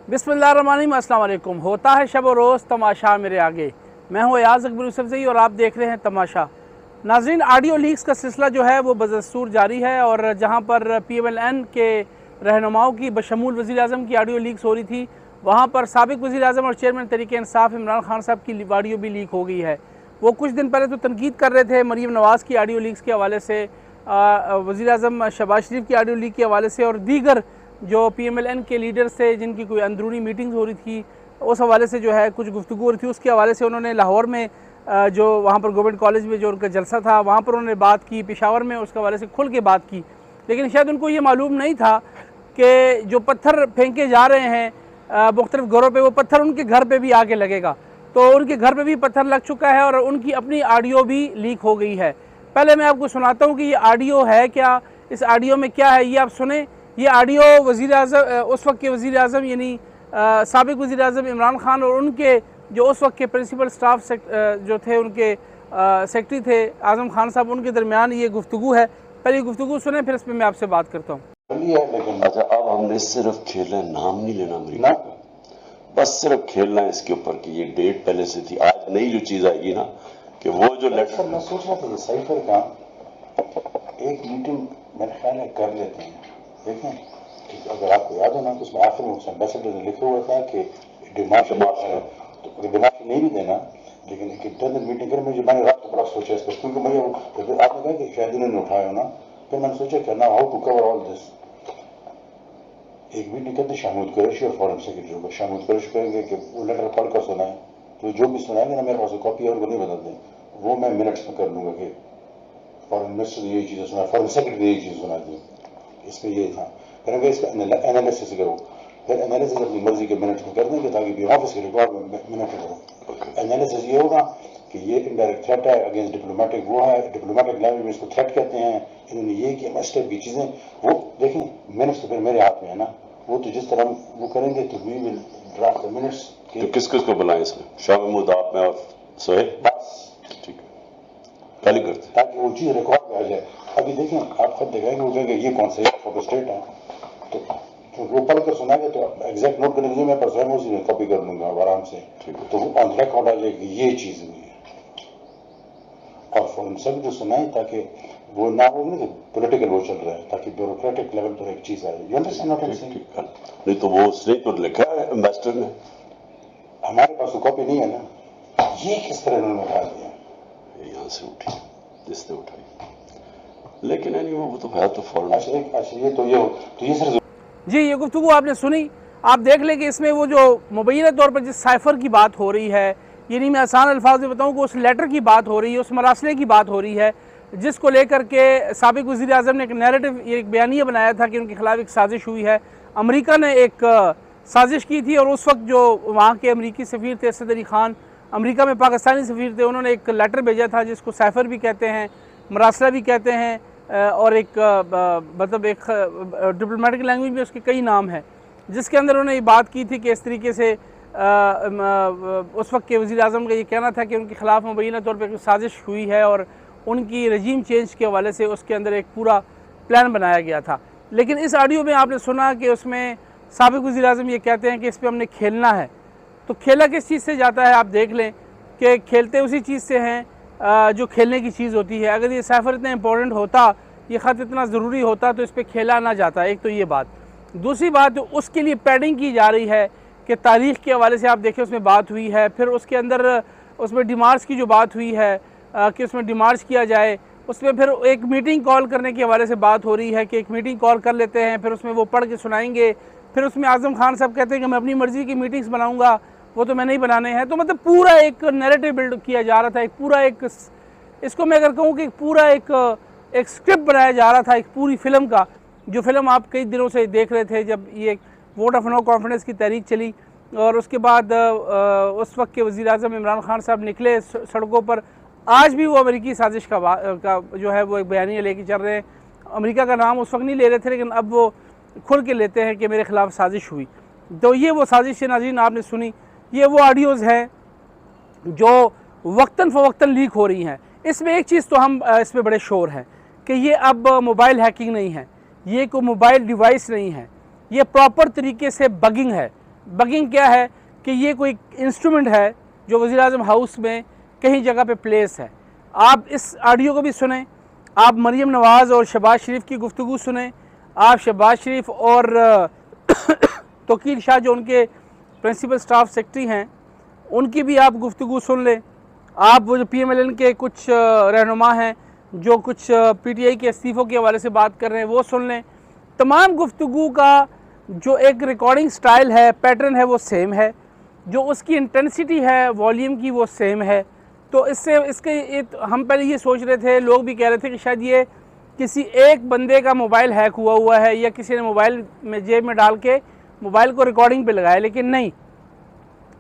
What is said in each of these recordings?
बिस्मिल्लाहिर्रहमानिर्रहीम, अस्सलाम वालेकुम। होता है शब व रोज़ तमाशा मेरे आगे। मैं हूँ अयाज़ अकबर यूसुफ़ज़ई और आप देख रहे हैं तमाशा। नाज़रीन, ऑडियो लीक्स का सिलसिला जो है वो बदस्तूर जारी है और जहाँ पर PMLN के रहनुमाओं की बशमूल वज़ीर आज़म की ऑडियो लीक्स हो रही थी, वहाँ पर साबिक़ वज़ीर आज़म और चेयरमैन तहरीक इंसाफ़ इमरान खान साहब की ऑडियो भी लीक हो गई है। वो कुछ दिन पहले तो तनकीद कर रहे थे मरीम नवाज़ की ऑडियो लीक्स के हवाले से, वज़ीर आज़म शहबाज शरीफ की ऑडियो लीक के हवाले से और दीगर जो PMLN के लीडर्स थे जिनकी कोई अंदरूनी मीटिंग्स हो रही थी, उस हवाले से जो है कुछ गुफ्तगू हो रही थी। उसके हवाले से उन्होंने लाहौर में जो वहाँ पर गवर्नमेंट कॉलेज में जो उनका जलसा था वहाँ पर उन्होंने बात की, पेशावर में उसके हवाले से खुल के बात की। लेकिन शायद उनको ये मालूम नहीं था कि जो पत्थर फेंके जा रहे हैं मुख्तलिफ घरों पे, वो पत्थर उनके घर पे भी आके लगेगा। तो उनके घर पे भी पत्थर लग चुका है और उनकी अपनी ऑडियो भी लीक हो गई है। पहले मैं आपको सुनाता हूँ कि ये ऑडियो है क्या, इस ऑडियो में क्या है, ये आप सुने। ये ऑडियो वज़ीर आज़म, उस वक्त के वज़ीर आज़म यानी साबिक़ वज़ीर आज़म इमरान खान और उनके जो उस वक्त के प्रिंसिपल स्टाफ जो थे, उनके सेक्रेटरी थे आज़म खान साहब, उनके दरमियान ये गुफ्तगू है। पहले गुफ्तगू सुने, फिर इस पर मैं आपसे बात करता हूँ। अच्छा, अब हमने सिर्फ खेलना है, नाम नहीं लेना अमेरिका का, बस सिर्फ खेलना है इसके ऊपर कि ये डेट पहले से थी। आज नई जो चीज आएगी ना कि वो जो लेटर, मैं सोच रहा था ये साइफर का एक मीटिंग मेरे ख्याल है कर लेते हैं। देखें कि अगर आपको याद हो ना तो उसमें आखिर में एम्बेसडर ने लिखा हुआ था कि डिमांड है, तो डिमांड नहीं भी देना, लेकिन एक इंटरनल मीटिंग करें। मुझे मैंने रात को बड़ा सोचा इस पर, क्योंकि मुझे आपने कहा कि शायद उन्होंने उठाया हो ना, फिर मैंने सोचा कि ना how to cover all this. एक मीटिंग करते शाहमूद कुरैशी और फॉरेन सेक्रेटरी को, शाहमूद कुरैशी कहेंगे कि वो लेटर पढ़ कर सुनाए, तो जो भी सुनाएंगे ना मेरे पास कॉपी और को नहीं बदल दें, वो मैं मिनट्स में कर लूँगा कि फॉरेन मिनिस्टर ने यही चीज़ें सुना, फॉरेन सेक्रेटरी ने यही चीज़ सुना दी, इसमें ये था। फिर अगर इसका एनालिसिस करो, फिर एनालिसिस अपनी मर्जी के मिनट में कर देंगे ताकि भी ऑफिस के रिकॉर्ड में मिनट करो। एनालिसिस ये होगा कि ये इनडायरेक्ट थ्रेट है अगेंस्ट डिप्लोमेटिक, वो है डिप्लोमेटिक लैंग्वेज में इसको थ्रेट कहते हैं, इन्होंने ये किया, मस्टर्ड की चीज़ें, वो देखें मिनट्स तो फिर मेरे हाथ में है ना, वो तो जिस तरह वो करेंगे तो we will draft the minutes. तो किस किस को बुलाएं इसमें? शाह महमूद, आप में और सोहेब, बस ठीक है, खाली करते ताकि वो चीज़ रिकॉर्ड में आ जाए। अभी देखें आप खुद देखेंगे, वो कहेंगे ये कौन सा स्टेट है, तो वो पढ़ कर सुनाएंगे तो एग्जैक्ट नोट करने के लिए मैं पर स्वयं उसी में कॉपी कर लूंगा आराम से, तो वो ऑन रिकॉर्ड आ जाएगी ये चीज़ हुई है। और फॉरन सब जो सुनाए ताकि वो ना हो ना कि पॉलिटिकल वो चल रहा है, ताकि ब्यूरोक्रेटिक लेवल पर एक चीज़ आए। You understand what I am saying? नहीं तो वो उसने तो लिखा है एम्बेसडर ने, हमारे पास तो कॉपी नहीं है ना, ये किस तरह उन्होंने उठा दिया, यहाँ से उठी जिसने उठाई, लेकिन नहीं वो तो है तो फॉरन। अच्छा ये तो ये सिर्फ जी, ये गुफ्तगू आपने सुनी। आप देख लें कि इसमें वो जो मुबैना तौर पर जिस साइफ़र की बात हो रही है, यानी मैं आसान अल्फाज में बताऊँ कि उस लेटर की बात हो रही है, उस मरासले की बात हो रही है, जिसको लेकर के साबिक़ वज़ीर आज़म ने एक नैरेटिव, एक बयानिया बनाया था कि उनके खिलाफ एक साजिश हुई है। अमेरिका ने एक साजिश की थी और उस वक्त जो वहाँ के अमरीकी सफ़ीर थे असद अली ख़ान, अमेरिका में पाकिस्तानी सफ़ीर थे, उन्होंने एक लेटर भेजा था जिसको साइफ़र भी कहते हैं, मरासला भी कहते हैं, और एक मतलब एक डिप्लोमेटिक लैंग्वेज में उसके कई नाम हैं, जिसके अंदर उन्होंने ये बात की थी कि इस तरीके से उस वक्त के वज़ीर आज़म का ये कहना था कि उनके ख़िलाफ़ मुबैना तौर पर एक साजिश हुई है और उनकी रजीम चेंज के हवाले से उसके अंदर एक पूरा प्लान बनाया गया था। लेकिन इस ऑडियो में आपने सुना कि उसमें साबिक़ वज़ीर आज़म ये कहते हैं कि इस पर हमने खेलना है। तो खेला किस चीज़ से जाता है? आप देख लें कि खेलते उसी चीज़ से हैं जो खेलने की चीज़ होती है। अगर ये साइफ़र इतना इंपॉर्टेंट होता, ये ख़त इतना ज़रूरी होता तो इस पर खेला ना जाता। एक तो ये बात। दूसरी बात, तो उसके लिए पैडिंग की जा रही है कि तारीख़ के हवाले से आप देखें उसमें बात हुई है, फिर उसके अंदर उसमें डिमार्च की जो बात हुई है कि उसमें डिमार्च किया जाए, उसमें फिर एक मीटिंग कॉल करने के हवाले से बात हो रही है कि एक मीटिंग कॉल कर लेते हैं, फिर उसमें वो पढ़ के सुनाएंगे, फिर उसमें आज़म खान साहब कहते हैं कि मैं अपनी मर्ज़ी की मीटिंग्स बनाऊँगा, वो तो मैं नहीं बनाने हैं। तो मतलब पूरा एक नैरेटिव बिल्ड किया जा रहा था, एक पूरा एक, इसको मैं अगर कहूँ कि पूरा एक स्क्रिप्ट बनाया जा रहा था, एक पूरी फिल्म का, जो फिल्म आप कई दिनों से देख रहे थे जब ये वोट ऑफ नो कॉन्फिडेंस की तहरीक चली और उसके बाद उस वक्त के वज़ीर आज़म इमरान खान साहब निकले सड़कों पर। आज भी वो अमेरिकी साजिश का जो है वो एक बयानिया लेके चल रहे हैं। अमेरिका का नाम उस वक्त नहीं ले रहे थे, लेकिन अब वो खुल के लेते हैं कि मेरे ख़िलाफ़ साजिश हुई। तो ये वो साजिश है नाज़रीन, आपने सुनी। ये वो ऑडियोज़ हैं जो वक्तन फ़वक्तन लीक हो रही हैं। इसमें एक चीज़ तो हम इस पर बड़े शोर हैं कि ये अब मोबाइल हैकिंग नहीं है, ये कोई मोबाइल डिवाइस नहीं है, ये प्रॉपर तरीके से बगिंग है। बगिंग क्या है कि ये कोई इंस्ट्रूमेंट है जो वज़ीर-ए-आज़म हाउस में कहीं जगह पे प्लेस है। आप इस ऑडियो को भी सुने, आप मरीम नवाज़ और शहबाज शरीफ की गुफ्तगू सुने, आप शहबाज शरीफ और तोकीर शाह जो उनके प्रिंसिपल स्टाफ सेक्रेटरी हैं उनकी भी आप गुफ्तगू सुन लें, आप वो जो PMLN के कुछ रहनुमा हैं जो कुछ PTI के इस्तीफ़ों के हवाले से बात कर रहे हैं वो सुन लें। तमाम गुफ्तगू का जो एक रिकॉर्डिंग स्टाइल है, पैटर्न है, वो सेम है, जो उसकी इंटेंसिटी है, वॉल्यूम की, वो सेम है। तो हम पहले ये सोच रहे थे, लोग भी कह रहे थे कि शायद ये किसी एक बंदे का मोबाइल हैक हुआ है या किसी ने मोबाइल में जेब में डाल के मोबाइल को रिकॉर्डिंग पे लगाया, लेकिन नहीं,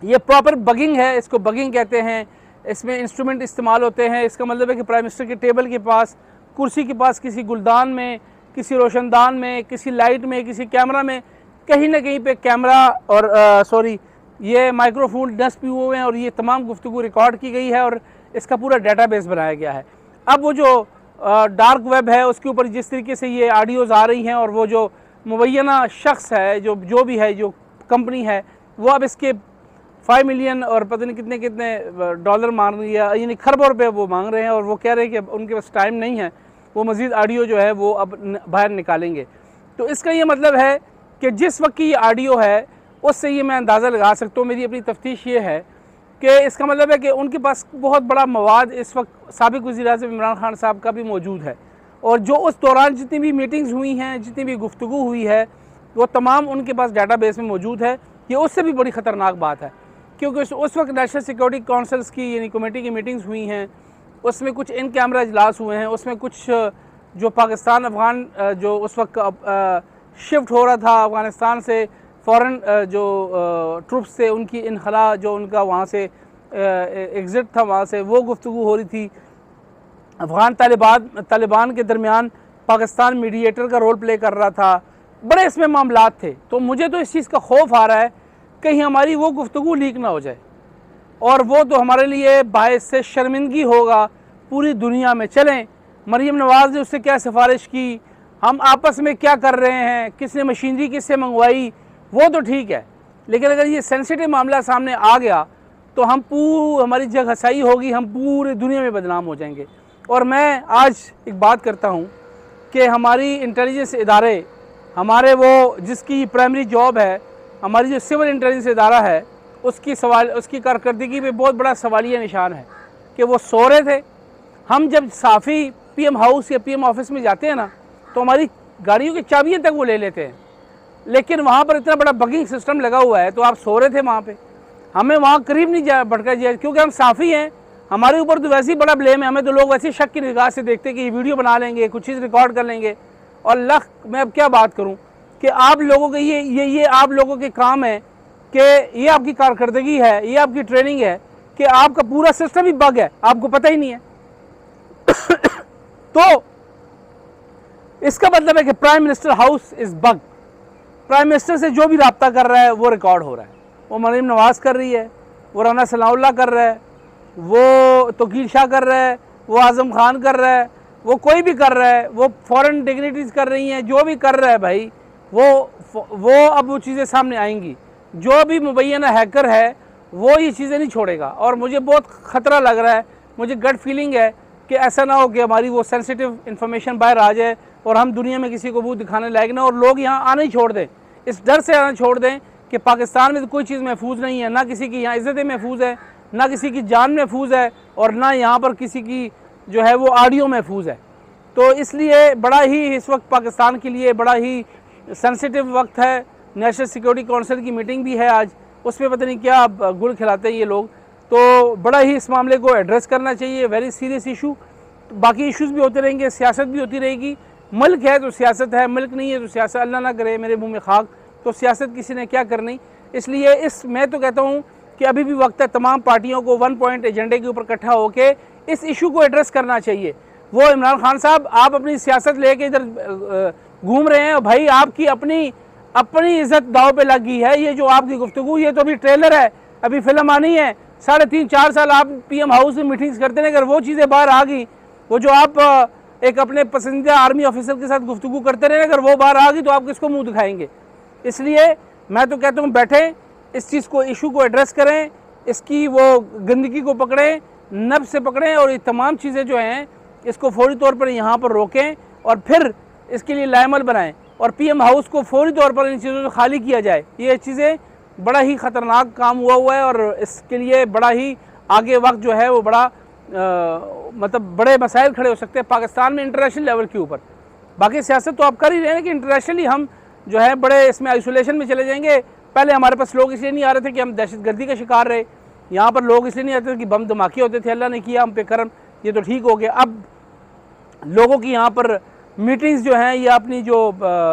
ये प्रॉपर बगिंग है। इसको बगिंग कहते हैं। इसमें इंस्ट्रूमेंट इस्तेमाल होते हैं। इसका मतलब है कि प्राइम मिनिस्टर के टेबल के पास, कुर्सी के पास, किसी गुलदान में, किसी रोशनदान में, किसी लाइट में, किसी कैमरा में, कहीं ना कहीं पे कैमरा और ये माइक्रोफोन नस्ब भी हुए हैं और ये तमाम गुफ्तगू रिकॉर्ड की गई है और इसका पूरा डेटाबेस बनाया गया है। अब वो जो डार्क वेब है उसके ऊपर जिस तरीके से ये ऑडियोज़ आ रही हैं और वो जो मुबैना शख्स है जो भी है, जो कंपनी है, वो अब इसके 5 मिलियन और पता नहीं कितने कितने डॉलर मांग रही है, यानी खरबों रुपये वो मांग रहे हैं और वो कह रहे हैं कि उनके पास टाइम नहीं है, वो मज़ीद ऑडियो जो है वो अब बाहर निकालेंगे। तो इसका ये मतलब है कि जिस वक्त की ये ऑडियो है उससे ये मैं अंदाज़ा लगा सकता हूँ, मेरी अपनी तफ्तीश ये है कि इसका मतलब है कि उनके पास बहुत बड़ा मवाद इस वक्त साबिक़ वज़ीर-ए-आज़म इमरान खान साहब का भी मौजूद है और जो उस दौरान जितनी भी मीटिंग्स हुई हैं, जितनी भी गुफ्तगू हुई है, वो तमाम उनके पास डाटाबेस में मौजूद है। ये उससे भी बड़ी ख़तरनाक बात है क्योंकि उस वक्त नेशनल सिक्योरिटी काउंसिल्स की यानी कमेटी की मीटिंग्स हुई हैं, उसमें कुछ इन कैमरा इजलास हुए हैं, उसमें कुछ जो पाकिस्तान अफ़गान जो उस वक्त शिफ्ट हो रहा था अफ़गानिस्तान से, फ़ॉरेन जो ट्रूप्स थे उनकी इनखला, जो उनका वहाँ से एग्ज़िट था वहाँ से, वो गुफ्तगू हो रही थी। अफ़गान तालिबान के दरमियान पाकिस्तान मीडिएटर का रोल प्ले कर रहा था। बड़े इसमें मामलात थे। तो मुझे तो इस चीज़ का खौफ आ रहा है कहीं हमारी वो गुफ्तगू लीक ना हो जाए और वो तो हमारे लिए बायस से शर्मिंदगी होगा पूरी दुनिया में। चलें, मरीम नवाज़ ने उससे क्या सिफारिश की, हम आपस में क्या कर रहे हैं, किसने मशीनरी किससे मंगवाई, वो तो ठीक है, लेकिन अगर ये सेंसिटिव मामला सामने आ गया तो हमारी जगहसाई होगी, हम पूरी दुनिया में बदनाम हो जाएंगे। और मैं आज एक बात करता हूँ कि हमारी इंटेलिजेंस इदारे, हमारे वो जिसकी प्राइमरी जॉब है, हमारी जो सिविल इंटेलिजेंस इदारा है, उसकी कारकर्दगी पे बहुत बड़ा सवालिया निशान है कि वो सो रहे थे। हम जब साफ़ी PM हाउस या PM ऑफिस में जाते हैं ना, तो हमारी गाड़ियों की चाबियाँ तक वो ले लेते हैं, लेकिन वहाँ पर इतना बड़ा बगिंग सिस्टम लगा हुआ है। तो आप सो रहे थे वहाँ पे, हमें वहाँ करीब नहीं भटका जाए क्योंकि हम साफ़ी हैं। हमारे ऊपर तो वैसे ही बड़ा ब्लेम है, हमें तो लोग वैसे ही शक की निगाह से देखते हैं कि ये वीडियो बना लेंगे, कुछ चीज़ रिकॉर्ड कर लेंगे। और मैं अब क्या बात करूँ कि आप लोगों के ये आप लोगों के काम है कि ये आपकी कारकर्दगी है, ये आपकी ट्रेनिंग है कि आपका पूरा सिस्टम ही बग है, आपको पता ही नहीं है। तो इसका मतलब है कि prime minister house is bug. Prime minister से जो भी रब्ता कर रहा है वो रिकॉर्ड हो रहा है। वो मरीम नवाज़ कर रही है, वो राना सनाउल्लाह कर रहा है, वो तोकीर शाह कर रहा है, वो आज़म खान कर रहा है, वो कोई भी कर रहा है, वो फॉरेन डिग्निटीज़ कर रही हैं, जो भी कर रहा है भाई, वो अब वो चीज़ें सामने आएंगी। जो भी मुबैना हैकर है वो ये चीज़ें नहीं छोड़ेगा। और मुझे बहुत ख़तरा लग रहा है, मुझे गट फीलिंग है कि ऐसा ना हो कि हमारी वो सेंसिटिव इन्फॉर्मेशन बाहर आ जाए और हम दुनिया में किसी को मुँह दिखाने लायक ना, और लोग यहाँ आना ही छोड़ दें, इस डर से आना छोड़ दें कि पाकिस्तान में तो कोई चीज़ महफूज नहीं है, ना किसी की यहाँ इज़्ज़तें महफूज है, ना किसी की जान महफूज है, और ना यहाँ पर किसी की जो है वो ऑडियो महफूज है। तो इसलिए बड़ा ही इस वक्त पाकिस्तान के लिए बड़ा ही सेंसिटिव वक्त है। नेशनल सिक्योरिटी काउंसिल की मीटिंग भी है आज, उसमें पता नहीं क्या गुड़ खिलाते हैं ये लोग। तो बड़ा ही इस मामले को एड्रेस करना चाहिए, वेरी सीरियस इशू। बाकी इश्यूज़ भी होते रहेंगे, सियासत भी होती रहेगी। मुल्क है तो सियासत है, मुल्क नहीं है तो सियासत, अल्लाह ना करे मेरे मुँह में खाक, तो सियासत किसी ने क्या करनी। इसलिए मैं तो कहता हूँ कि अभी भी वक्त है तमाम पार्टियों को 1 पॉइंट एजेंडे के ऊपर इकट्ठा होकर इस इशू को एड्रेस करना चाहिए। वो इमरान खान साहब, आप अपनी सियासत लेके इधर घूम रहे हैं भाई, आपकी अपनी इज्जत दाव पे लगी है। ये जो आपकी गुफ्तगू, ये तो अभी ट्रेलर है, अभी फिल्म आनी है। 3.5-4 साल आप PM हाउस में मीटिंग्स करते हैं, अगर वो चीज़ें बाहर आ गई, वो जो आप एक अपने पसंदीदा आर्मी ऑफिसर के साथ गुफ्तगू करते रहे, अगर वो बाहर आ गई तो आप किसको मुँह दिखाएंगे। इसलिए मैं तो कहता हूँ बैठें, इस चीज़ को, इशू को एड्रेस करें, इसकी वो गंदगी को पकड़ें, नब से पकड़ें और ये तमाम चीज़ें जो हैं इसको फौरी तौर पर यहाँ पर रोकें और फिर इसके लिए लायमल बनाएं और पीएम हाउस को फौरी तौर पर इन चीज़ों से खाली किया जाए। ये चीज़ें बड़ा ही ख़तरनाक काम हुआ है और इसके लिए बड़ा ही आगे वक्त जो है वो बड़ा मतलब बड़े मसाइल खड़े हो सकते हैं पाकिस्तान में इंटरनेशनल लेवल के ऊपर। बाकी सियासत तो आप कर ही रहे हैं कि इंटरनेशनली हम जो है बड़े इसमें आइसोलेशन में चले जाएंगे। पहले हमारे पास लोग इसलिए नहीं आ रहे थे कि हम दहशतगर्दी का शिकार रहे, यहाँ पर लोग इसलिए नहीं आते थे कि बम धमाके होते थे, अल्लाह ने किया हम पे करम, ये तो ठीक हो गया। अब लोगों की यहाँ पर मीटिंग्स जो हैं या अपनी जो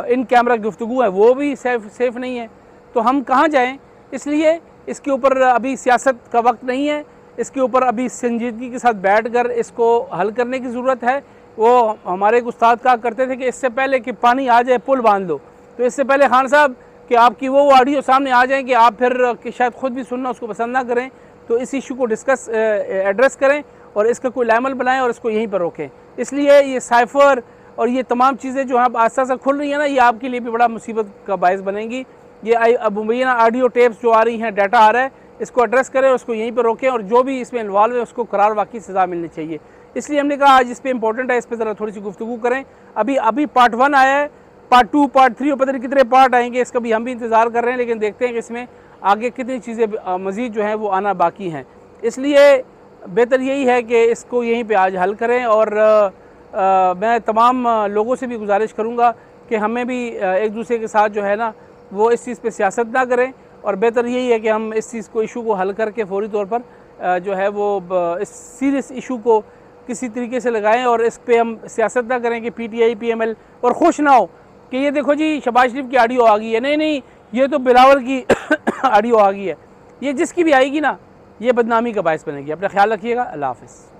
इन कैमरा गुफ्तगू है वो भी सेफ नहीं है, तो हम कहाँ जाएं। इसलिए इसके ऊपर अभी सियासत का वक्त नहीं है, इसके ऊपर अभी संजीदगी के साथ बैठकर इसको हल करने की ज़रूरत है। वो हमारे एक उस्ताद कहा करते थे कि इससे पहले कि पानी आ जाए पुल बांध लो, तो इससे पहले खान साहब कि आपकी वो ऑडियो सामने आ जाए कि आप फिर कि शायद ख़ुद भी सुनना उसको पसंद ना करें, तो इस इशू को एड्रेस करें और इसका कोई लायमल बनाएं और इसको यहीं पर रोकें। इसलिए ये साइफ़र और ये तमाम चीज़ें जो आप आस्ता आस्ता खुल रही हैं ना, ये आपके लिए भी बड़ा मुसीबत का बायस बनेंगी। ये अब मुबैना ऑडियो टेप्स जो आ रही हैं, डाटा आ रहा है, इसको एड्रेस करें, उसको यहीं पर रोकें और जो भी इसमें इन्वॉल्व है उसको करार वाकई सज़ा मिलनी चाहिए। इसलिए हमने कहा आज इस पर इंपॉर्टेंट है, इस पर ज़रा थोड़ी सी गुफ्तगू करें। अभी पार्ट 1 आया है, पार्ट 2, पार्ट 3 और पता नहीं कितने पार्ट आएंगे, इसका भी हम भी इंतज़ार कर रहे हैं, लेकिन देखते हैं कि इसमें आगे कितनी चीज़ें मज़ीद जो हैं वो आना बाकी हैं। इसलिए बेहतर यही है कि इसको यहीं पे आज हल करें और मैं तमाम लोगों से भी गुजारिश करूँगा कि हमें भी एक दूसरे के साथ जो है ना वो इस चीज़ पे सियासत ना करें और बेहतर यही है कि हम इस चीज़ को, इशू को हल करके फौरी तौर पर जो है वो इस सीरियस इशू को किसी तरीके से लगाएं और इस पे हम सियासत ना करें कि PTI PML और खुश ना हो कि ये देखो जी शहबाज शरीफ की ऑडियो आ गई है। नहीं, ये तो बिलावल की ऑडियो आ गई है। ये जिसकी भी आएगी ना, ये बदनामी का बायस बनेगी। अपना ख्याल रखिएगा। अल्लाह हाफ़िज़।